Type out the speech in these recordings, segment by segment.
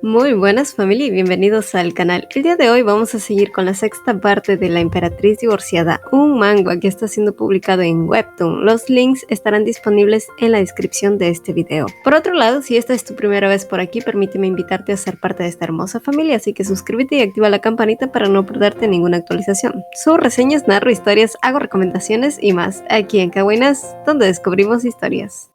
Muy buenas familia y bienvenidos al canal. El día de hoy vamos a seguir con la sexta parte de La Emperatriz Divorciada, un manga que está siendo publicado en Webtoon. Los links estarán disponibles en la descripción de este video. Por otro lado, si esta es tu primera vez por aquí, permíteme invitarte a ser parte de esta hermosa familia, así que suscríbete y activa la campanita para no perderte ninguna actualización. Subo reseñas, narro historias, hago recomendaciones y más, aquí en Kawainas, donde descubrimos historias.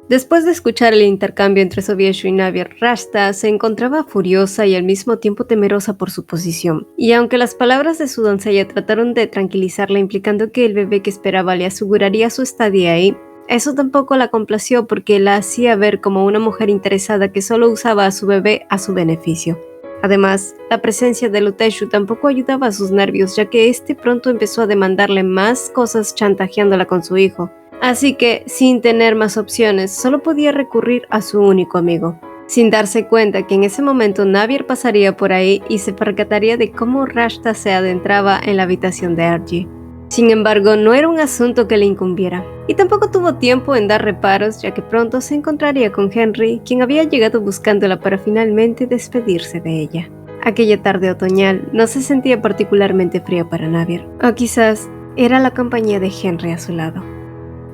Después de escuchar el intercambio entre Sobieshu y Navier, Rashta se encontraba furiosa y al mismo tiempo temerosa por su posición. Y aunque las palabras de su doncella trataron de tranquilizarla implicando que el bebé que esperaba le aseguraría su estadía ahí, eso tampoco la complació porque la hacía ver como una mujer interesada que solo usaba a su bebé a su beneficio. Además, la presencia de Luteshu tampoco ayudaba a sus nervios, ya que este pronto empezó a demandarle más cosas chantajeándola con su hijo. Así que, sin tener más opciones, solo podía recurrir a su único amigo, sin darse cuenta que en ese momento Navier pasaría por ahí y se percataría de cómo Rashta se adentraba en la habitación de Archie. Sin embargo, no era un asunto que le incumbiera, y tampoco tuvo tiempo en dar reparos, ya que pronto se encontraría con Henry, quien había llegado buscándola para finalmente despedirse de ella. Aquella tarde otoñal no se sentía particularmente fría para Navier, o quizás era la compañía de Henry a su lado.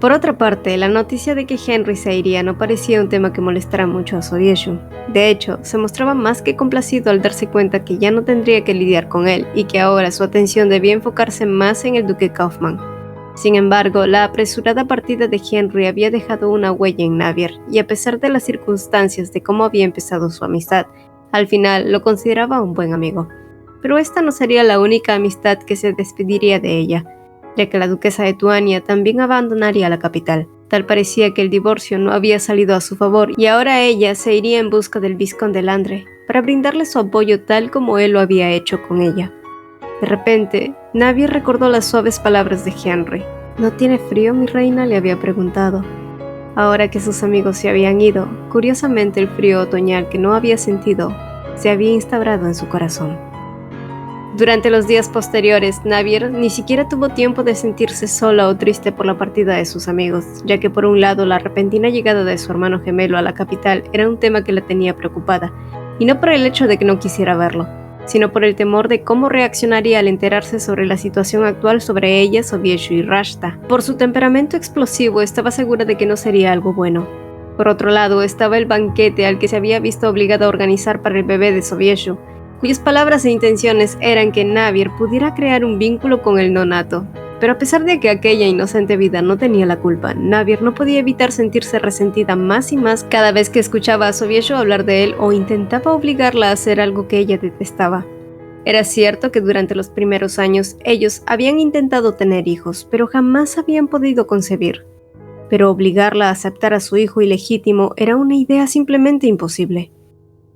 Por otra parte, la noticia de que Henry se iría no parecía un tema que molestara mucho a Sobieshu. De hecho, se mostraba más que complacido al darse cuenta que ya no tendría que lidiar con él y que ahora su atención debía enfocarse más en el duque Kaufman. Sin embargo, la apresurada partida de Henry había dejado una huella en Navier, y a pesar de las circunstancias de cómo había empezado su amistad, al final lo consideraba un buen amigo. Pero esta no sería la única amistad que se despediría de ella, ya que la duquesa de Tuania también abandonaría la capital. Tal parecía que el divorcio no había salido a su favor y ahora ella se iría en busca del vizconde Landre para brindarle su apoyo tal como él lo había hecho con ella. De repente, Navier recordó las suaves palabras de Henry. ¿No tiene frío, mi reina?, le había preguntado. Ahora que sus amigos se habían ido, curiosamente el frío otoñal que no había sentido se había instaurado en su corazón. Durante los días posteriores, Navier ni siquiera tuvo tiempo de sentirse sola o triste por la partida de sus amigos, ya que por un lado la repentina llegada de su hermano gemelo a la capital era un tema que la tenía preocupada, y no por el hecho de que no quisiera verlo, sino por el temor de cómo reaccionaría al enterarse sobre la situación actual sobre ella, Sobieshu y Rashta. Por su temperamento explosivo estaba segura de que no sería algo bueno. Por otro lado estaba el banquete al que se había visto obligada a organizar para el bebé de Sobieshu, cuyas palabras e intenciones eran que Navier pudiera crear un vínculo con el nonato. Pero a pesar de que aquella inocente vida no tenía la culpa, Navier no podía evitar sentirse resentida más y más cada vez que escuchaba a Sobieshu hablar de él o intentaba obligarla a hacer algo que ella detestaba. Era cierto que durante los primeros años ellos habían intentado tener hijos, pero jamás habían podido concebir. Pero obligarla a aceptar a su hijo ilegítimo era una idea simplemente imposible.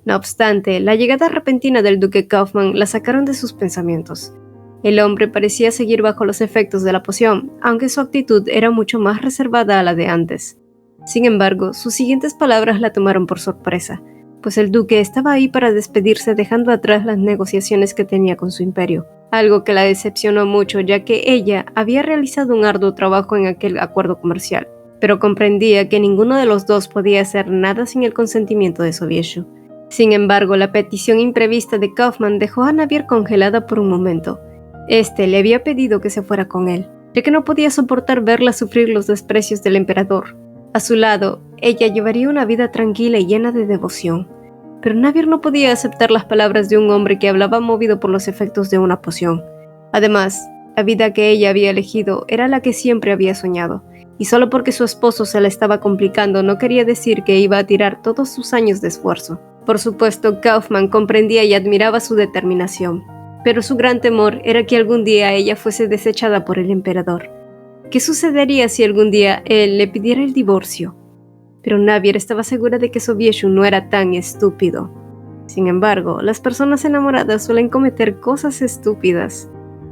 No obstante, la llegada repentina del duque Kaufman la sacaron de sus pensamientos. El hombre parecía seguir bajo los efectos de la poción, aunque su actitud era mucho más reservada a la de antes. Sin embargo, sus siguientes palabras la tomaron por sorpresa, pues el duque estaba ahí para despedirse dejando atrás las negociaciones que tenía con su imperio, algo que la decepcionó mucho ya que ella había realizado un arduo trabajo en aquel acuerdo comercial, pero comprendía que ninguno de los dos podía hacer nada sin el consentimiento de Sobieshu. Sin embargo, la petición imprevista de Kaufman dejó a Navier congelada por un momento. Este le había pedido que se fuera con él, ya que no podía soportar verla sufrir los desprecios del emperador. A su lado, ella llevaría una vida tranquila y llena de devoción. Pero Navier no podía aceptar las palabras de un hombre que hablaba movido por los efectos de una poción. Además, la vida que ella había elegido era la que siempre había soñado, y solo porque su esposo se la estaba complicando no quería decir que iba a tirar todos sus años de esfuerzo. Por supuesto, Kaufman comprendía y admiraba su determinación, pero su gran temor era que algún día ella fuese desechada por el emperador. ¿Qué sucedería si algún día él le pidiera el divorcio? Pero Navier estaba segura de que Sobieshu no era tan estúpido. Sin embargo, las personas enamoradas suelen cometer cosas estúpidas.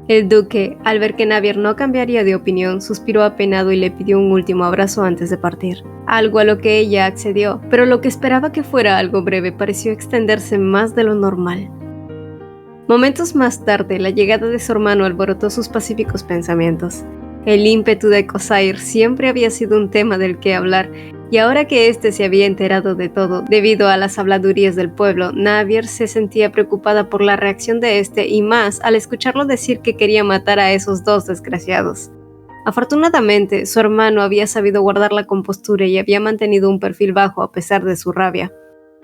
El duque, al ver que Navier no cambiaría de opinión, suspiró apenado y le pidió un último abrazo antes de partir. Algo a lo que ella accedió, pero lo que esperaba que fuera algo breve pareció extenderse más de lo normal. Momentos más tarde, la llegada de su hermano alborotó sus pacíficos pensamientos. El ímpetu de Corsair siempre había sido un tema del que hablar, y ahora que éste se había enterado de todo, debido a las habladurías del pueblo, Navier se sentía preocupada por la reacción de este y más al escucharlo decir que quería matar a esos dos desgraciados. Afortunadamente, su hermano había sabido guardar la compostura y había mantenido un perfil bajo a pesar de su rabia.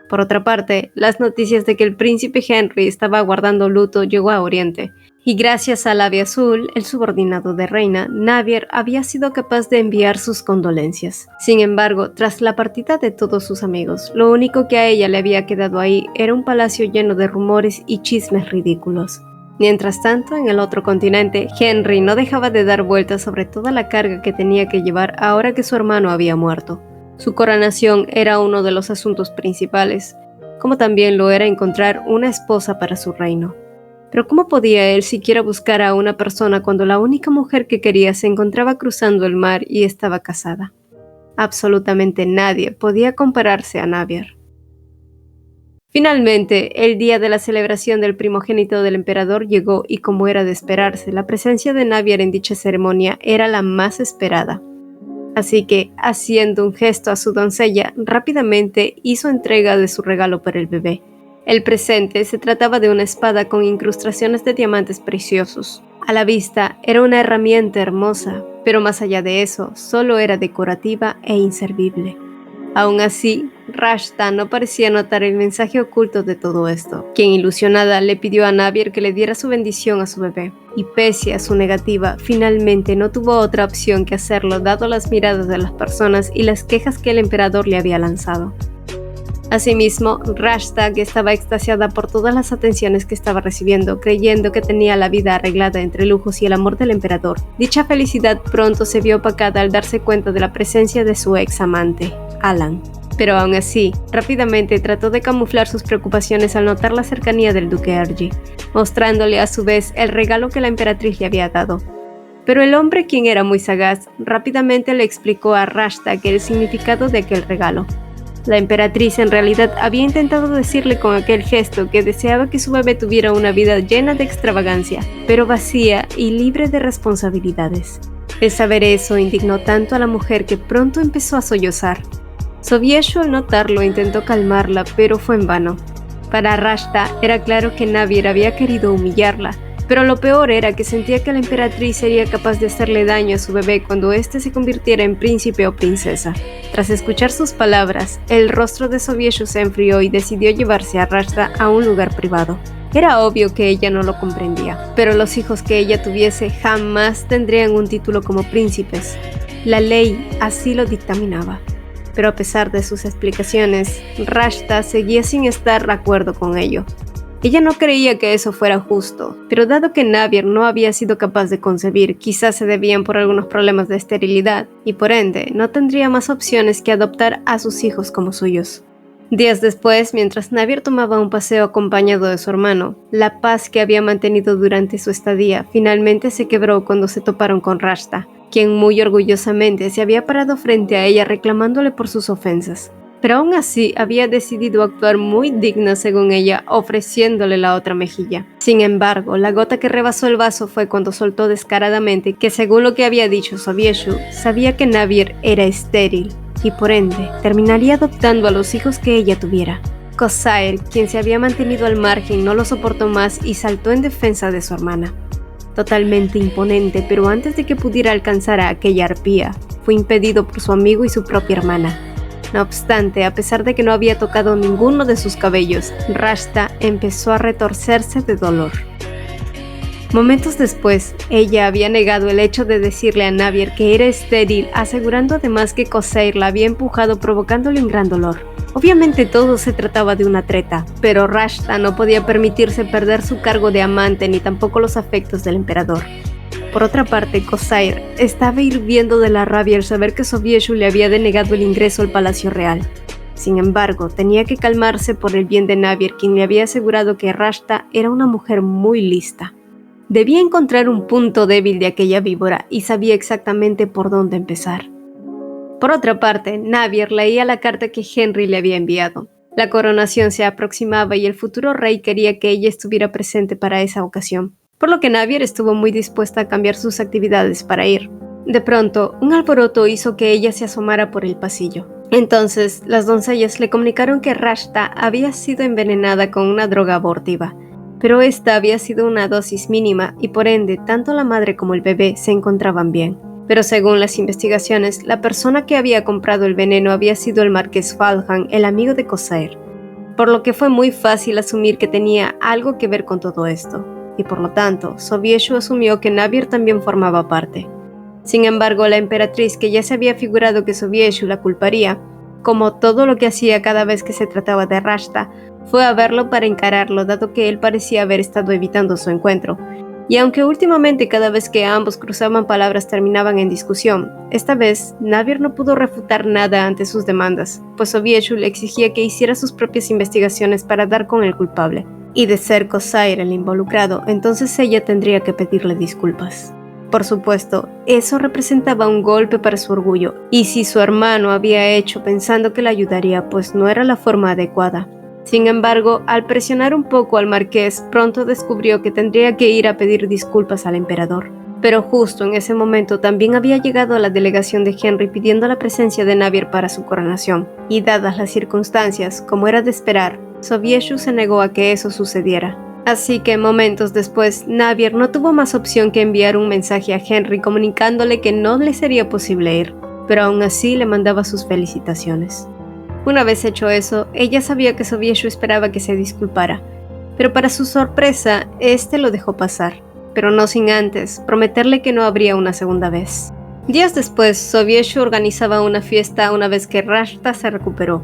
Por otra parte, las noticias de que el príncipe Henry estaba guardando luto llegó a Oriente, y gracias a Labia Azul, el subordinado de Reina, Navier había sido capaz de enviar sus condolencias. Sin embargo, tras la partida de todos sus amigos, lo único que a ella le había quedado ahí era un palacio lleno de rumores y chismes ridículos. Mientras tanto, en el otro continente, Henry no dejaba de dar vueltas sobre toda la carga que tenía que llevar ahora que su hermano había muerto. Su coronación era uno de los asuntos principales, como también lo era encontrar una esposa para su reino. Pero ¿cómo podía él siquiera buscar a una persona cuando la única mujer que quería se encontraba cruzando el mar y estaba casada? Absolutamente nadie podía compararse a Navier. Finalmente, el día de la celebración del primogénito del emperador llegó y, como era de esperarse, la presencia de Navier en dicha ceremonia era la más esperada. Así que, haciendo un gesto a su doncella, rápidamente hizo entrega de su regalo para el bebé. El presente se trataba de una espada con incrustaciones de diamantes preciosos. A la vista, era una herramienta hermosa, pero más allá de eso, solo era decorativa e inservible. Aún así, Rashta no parecía notar el mensaje oculto de todo esto, quien ilusionada le pidió a Navier que le diera su bendición a su bebé, y pese a su negativa, finalmente no tuvo otra opción que hacerlo dado las miradas de las personas y las quejas que el emperador le había lanzado. Asimismo, Rashta, que estaba extasiada por todas las atenciones que estaba recibiendo, creyendo que tenía la vida arreglada entre lujos y el amor del emperador, dicha felicidad pronto se vio opacada al darse cuenta de la presencia de su ex amante, Alan. Pero aún así, rápidamente trató de camuflar sus preocupaciones al notar la cercanía del duque Argy, mostrándole a su vez el regalo que la emperatriz le había dado. Pero el hombre, quien era muy sagaz, rápidamente le explicó a Rashta el significado de aquel regalo. La emperatriz en realidad había intentado decirle con aquel gesto que deseaba que su bebé tuviera una vida llena de extravagancia, pero vacía y libre de responsabilidades. El saber eso indignó tanto a la mujer que pronto empezó a sollozar. Sobieshu, al notarlo, intentó calmarla, pero fue en vano. Para Rashta era claro que Navier había querido humillarla, pero lo peor era que sentía que la emperatriz sería capaz de hacerle daño a su bebé cuando éste se convirtiera en príncipe o princesa. Tras escuchar sus palabras, el rostro de Sobieshu se enfrió y decidió llevarse a Rashta a un lugar privado. Era obvio que ella no lo comprendía, pero los hijos que ella tuviese jamás tendrían un título como príncipes. La ley así lo dictaminaba. Pero a pesar de sus explicaciones, Rashta seguía sin estar de acuerdo con ello. Ella no creía que eso fuera justo, pero dado que Navier no había sido capaz de concebir, quizás se debían por algunos problemas de esterilidad, y por ende no tendría más opciones que adoptar a sus hijos como suyos. Días después, mientras Navier tomaba un paseo acompañado de su hermano, la paz que había mantenido durante su estadía finalmente se quebró cuando se toparon con Rashta, quien muy orgullosamente se había parado frente a ella reclamándole por sus ofensas. Pero aún así había decidido actuar muy digna según ella, ofreciéndole la otra mejilla. Sin embargo, la gota que rebasó el vaso fue cuando soltó descaradamente que, según lo que había dicho Sobieshu, sabía que Navier era estéril y por ende terminaría adoptando a los hijos que ella tuviera. Corsair, quien se había mantenido al margen, no lo soportó más y saltó en defensa de su hermana. Totalmente imponente, pero antes de que pudiera alcanzar a aquella arpía, fue impedido por su amigo y su propia hermana. No obstante, a pesar de que no había tocado ninguno de sus cabellos, Rashta empezó a retorcerse de dolor. Momentos después, ella había negado el hecho de decirle a Navier que era estéril, asegurando además que Corsair la había empujado provocándole un gran dolor. Obviamente todo se trataba de una treta, pero Rashta no podía permitirse perder su cargo de amante ni tampoco los afectos del emperador. Por otra parte, Corsair estaba hirviendo de la rabia al saber que Sobieshu le había denegado el ingreso al Palacio Real. Sin embargo, tenía que calmarse por el bien de Navier, quien le había asegurado que Rashta era una mujer muy lista. Debía encontrar un punto débil de aquella víbora y sabía exactamente por dónde empezar. Por otra parte, Navier leía la carta que Henry le había enviado. La coronación se aproximaba y el futuro rey quería que ella estuviera presente para esa ocasión, por lo que Navier estuvo muy dispuesta a cambiar sus actividades para ir. De pronto, un alboroto hizo que ella se asomara por el pasillo. Entonces, las doncellas le comunicaron que Rashta había sido envenenada con una droga abortiva, pero esta había sido una dosis mínima y por ende tanto la madre como el bebé se encontraban bien. Pero según las investigaciones, la persona que había comprado el veneno había sido el marqués Falhan, el amigo de Corsair, por lo que fue muy fácil asumir que tenía algo que ver con todo esto, y por lo tanto, Sobieshu asumió que Navier también formaba parte. Sin embargo, la emperatriz, que ya se había figurado que Sobieshu la culparía, como todo lo que hacía cada vez que se trataba de Rashta, fue a verlo para encararlo, dado que él parecía haber estado evitando su encuentro. Y aunque últimamente cada vez que ambos cruzaban palabras terminaban en discusión, esta vez Navier no pudo refutar nada ante sus demandas, pues Sobieshu le exigía que hiciera sus propias investigaciones para dar con el culpable. Y de ser Corsair el involucrado, entonces ella tendría que pedirle disculpas. Por supuesto, eso representaba un golpe para su orgullo, y si su hermano había hecho pensando que la ayudaría, pues no era la forma adecuada. Sin embargo, al presionar un poco al marqués, pronto descubrió que tendría que ir a pedir disculpas al emperador. Pero justo en ese momento también había llegado la delegación de Henry pidiendo la presencia de Navier para su coronación, y dadas las circunstancias, como era de esperar, Sobieshu se negó a que eso sucediera. Así que momentos después, Navier no tuvo más opción que enviar un mensaje a Henry comunicándole que no le sería posible ir, pero aún así le mandaba sus felicitaciones. Una vez hecho eso, ella sabía que Sobieshu esperaba que se disculpara, pero para su sorpresa, este lo dejó pasar, pero no sin antes prometerle que no habría una segunda vez. Días después, Sobieshu organizaba una fiesta una vez que Rashta se recuperó,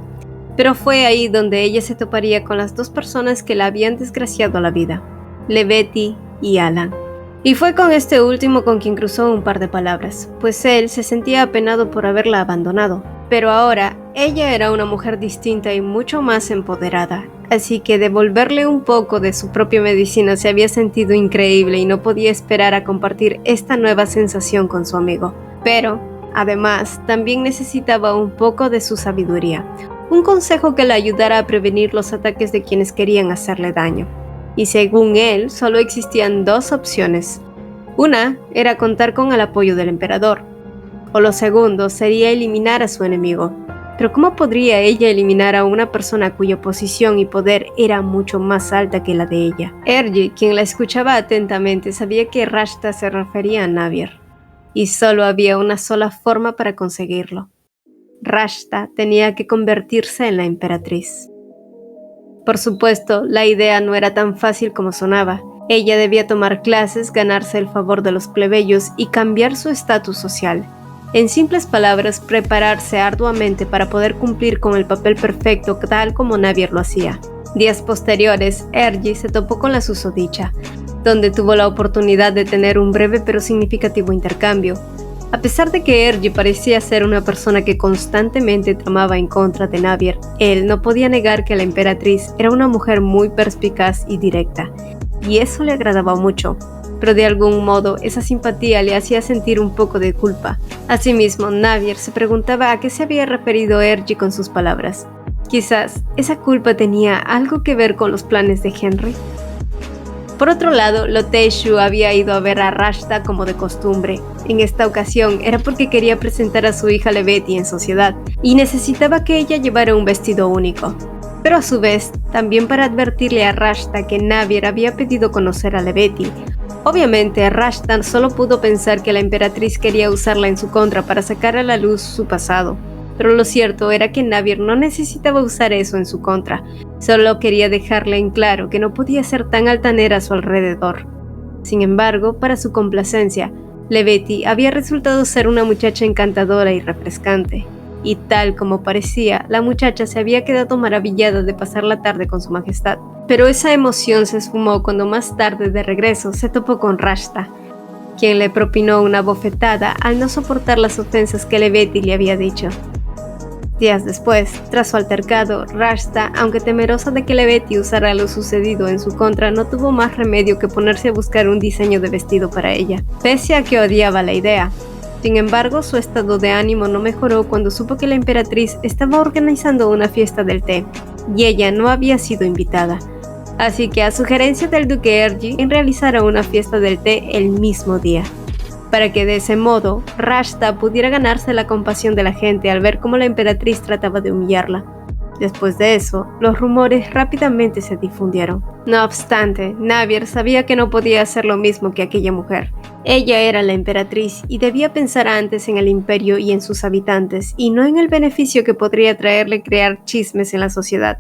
pero fue ahí donde ella se toparía con las dos personas que la habían desgraciado la vida, Leveti y Alan. Y fue con este último con quien cruzó un par de palabras, pues él se sentía apenado por haberla abandonado. Pero ahora, ella era una mujer distinta y mucho más empoderada, así que devolverle un poco de su propia medicina se había sentido increíble y no podía esperar a compartir esta nueva sensación con su amigo. Pero, además, también necesitaba un poco de su sabiduría, un consejo que le ayudara a prevenir los ataques de quienes querían hacerle daño. Y según él, solo existían dos opciones. Una era contar con el apoyo del emperador, o lo segundo sería eliminar a su enemigo. Pero ¿cómo podría ella eliminar a una persona cuya posición y poder era mucho más alta que la de ella? Ergi, quien la escuchaba atentamente, sabía que Rashta se refería a Navier, y solo había una sola forma para conseguirlo. Rashta tenía que convertirse en la emperatriz. Por supuesto, la idea no era tan fácil como sonaba. Ella debía tomar clases, ganarse el favor de los plebeyos y cambiar su estatus social. En simples palabras, prepararse arduamente para poder cumplir con el papel perfecto tal como Navier lo hacía. Días posteriores, Ergi se topó con la susodicha, donde tuvo la oportunidad de tener un breve pero significativo intercambio. A pesar de que Ergi parecía ser una persona que constantemente tramaba en contra de Navier, él no podía negar que la emperatriz era una mujer muy perspicaz y directa, y eso le agradaba mucho. Pero de algún modo esa simpatía le hacía sentir un poco de culpa. Asimismo, Navier se preguntaba a qué se había referido Ergi con sus palabras. Quizás esa culpa tenía algo que ver con los planes de Henry. Por otro lado, Loteshu había ido a ver a Rashta como de costumbre. En esta ocasión era porque quería presentar a su hija Leveti en sociedad y necesitaba que ella llevara un vestido único. Pero a su vez, también para advertirle a Rashta que Navier había pedido conocer a Leveti. Obviamente, Rashta solo pudo pensar que la emperatriz quería usarla en su contra para sacar a la luz su pasado. Pero lo cierto era que Navier no necesitaba usar eso en su contra, solo quería dejarle en claro que no podía ser tan altanera a su alrededor. Sin embargo, para su complacencia, Leveti había resultado ser una muchacha encantadora y refrescante, y tal como parecía, la muchacha se había quedado maravillada de pasar la tarde con su majestad. Pero esa emoción se esfumó cuando más tarde de regreso se topó con Rashta, quien le propinó una bofetada al no soportar las ofensas que Leveti le había dicho. Días después, tras su altercado, Rashta, aunque temerosa de que Leveti usara lo sucedido en su contra, no tuvo más remedio que ponerse a buscar un diseño de vestido para ella, pese a que odiaba la idea. Sin embargo, su estado de ánimo no mejoró cuando supo que la emperatriz estaba organizando una fiesta del té, y ella no había sido invitada. Así que a sugerencia del duque Ergi realizara una fiesta del té el mismo día, para que de ese modo Rashta pudiera ganarse la compasión de la gente al ver cómo la emperatriz trataba de humillarla. Después de eso, los rumores rápidamente se difundieron. No obstante, Navier sabía que no podía hacer lo mismo que aquella mujer. Ella era la emperatriz y debía pensar antes en el imperio y en sus habitantes, y no en el beneficio que podría traerle crear chismes en la sociedad.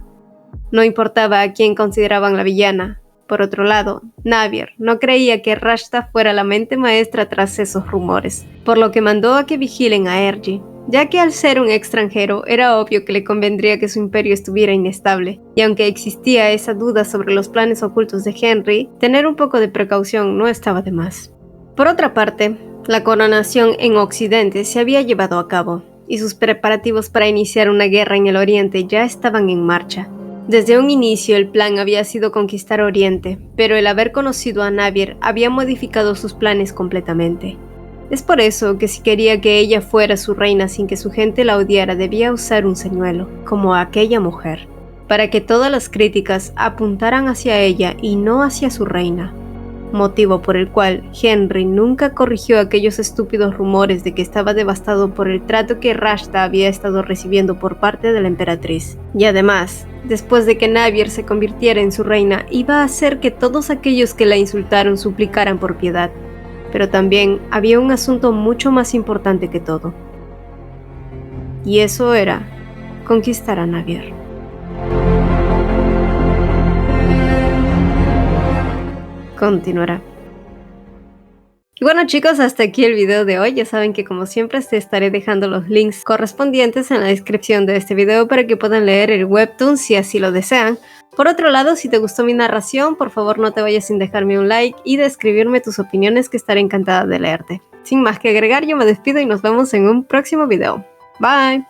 No importaba a quién consideraban la villana. Por otro lado, Navier no creía que Rashta fuera la mente maestra tras esos rumores, por lo que mandó a que vigilen a Ergi, ya que al ser un extranjero era obvio que le convendría que su imperio estuviera inestable, y aunque existía esa duda sobre los planes ocultos de Henry, tener un poco de precaución no estaba de más. Por otra parte, la coronación en Occidente se había llevado a cabo, y sus preparativos para iniciar una guerra en el Oriente ya estaban en marcha. Desde un inicio el plan había sido conquistar Oriente, pero el haber conocido a Navier había modificado sus planes completamente. Es por eso que si quería que ella fuera su reina sin que su gente la odiara, debía usar un señuelo, como aquella mujer, para que todas las críticas apuntaran hacia ella y no hacia su reina. Motivo por el cual Henry nunca corrigió aquellos estúpidos rumores de que estaba devastado por el trato que Rashta había estado recibiendo por parte de la emperatriz. Y además, después de que Navier se convirtiera en su reina, iba a hacer que todos aquellos que la insultaron suplicaran por piedad. Pero también había un asunto mucho más importante que todo. Y eso era conquistar a Navier. Continuará. Y bueno chicos, hasta aquí el video de hoy. Ya saben que como siempre te estaré dejando los links correspondientes en la descripción de este video para que puedan leer el webtoon si así lo desean. Por otro lado, si te gustó mi narración, por favor no te vayas sin dejarme un like y de escribirme tus opiniones, que estaré encantada de leerte. Sin más que agregar, yo me despido y nos vemos en un próximo video. Bye.